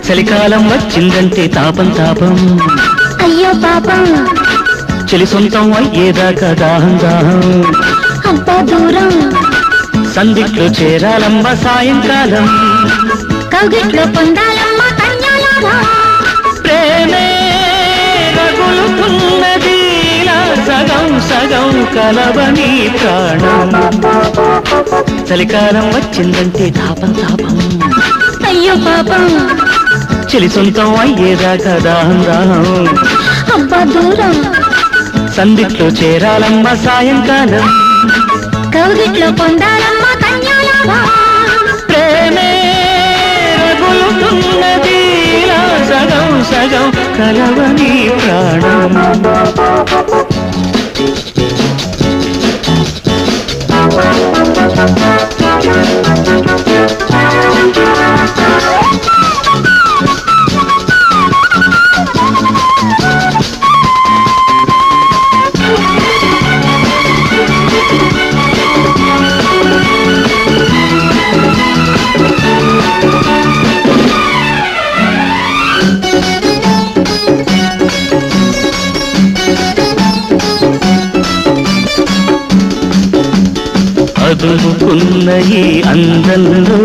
చలికాలం వచ్చిందంటే తాపం తాపం అయ్యో పాపం చలి సొంతం అయ్యేదాకా దాహం దాహం అంత దూరం సందిట్లో చేరాలమ్మ సాయంకాలం కౌగిట్లో పొందాలమ్మ కన్యాలాభం ప్రేమే రగులుతున్నది సగం సగం కలవని ప్రాణం చలికాలం వచ్చిందంటే తాపం తాపం అయ్యో పాపం చలి సొంతం అయ్యేదాకా దాహం దాహం అంత దూరం సందిట్లో చేరాలమ్మ సాయంకాలం కౌగిట్లో పొందాలమ్మ కన్యాలాభం ప్రేమే రగులుతున్నది సగం సగం కలవని ప్రాణం అదుముకున్న ఈ అందంలో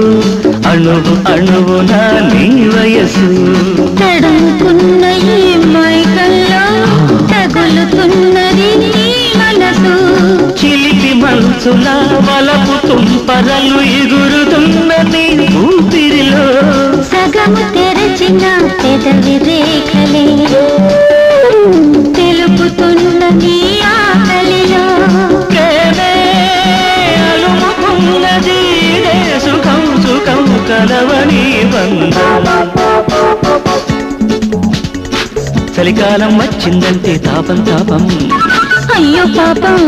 అణువు అణువున నీ వయసు తడుముకున్న ఈ మైకల్లో తగులుతున్నది నీ మనసు చిలిపి మనసుల వలపు తుంపరలు ఎగురుతున్న నీ ఊపిరిలో సగము తెరచిన పెదవి రేఖలే తెలుపుతున్న నీ ఆకలిలో అలుముకున్నది సుఖం సుఖం కలవని బంధం చలికాలం వచ్చిందంటే తాపం తాపం అయ్యో పాపం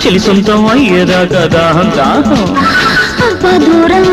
చలి సొంతం అయ్యేదాకా దాహం దాహం అంత దూరం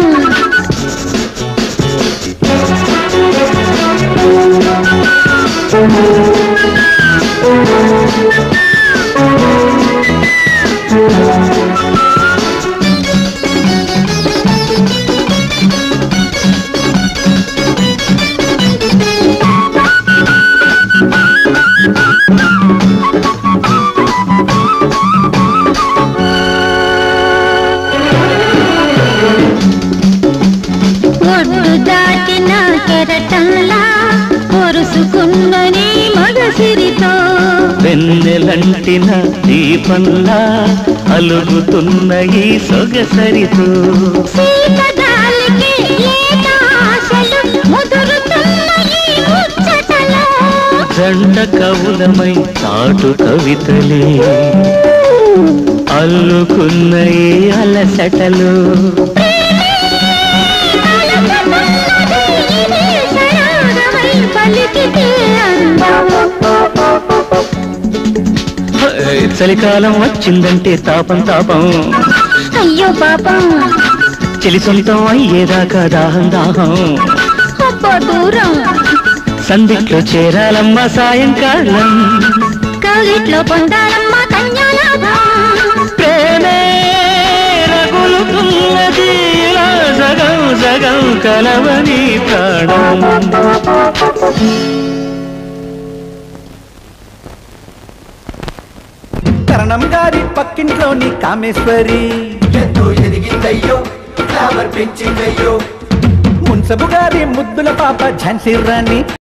ఒడ్డు దాటిన కెరటంలా పొరుసుకున్న నీ మగసిరితో వెన్నెలంటిన దీపంలా అలుగుతున్న ఈ సొగసరితో సీతగాలికి లేత ఆశలు ముదురుతున్న ఈ ముచ్చటలో జంట కవులమై చాటు కవితలే అల్లుకున్న ఈ అలసటలు చలికాలం వచ్చిందంటే తాపం తాపం అయ్యో పాపం చలి సొంతం అయ్యేదాకా దాహం దాహం అబ్బ దూరం సందిట్లో చేరాలమ్మ సాయంకాలం కౌగిట్లో పొందాలమ్మ కన్యాలాభం ప్రేమే రగులుతున్నది సగం సగం కలవని ప్రాణం కరణం గారి పక్కింట్లోని కామేశ్వరి ఎంతో ఎదిగిందయ్యో ఫ్లవర్ పెంచిందయ్యో మున్సబు గారి ముద్దుల పాప ఝాన్సీ రాణి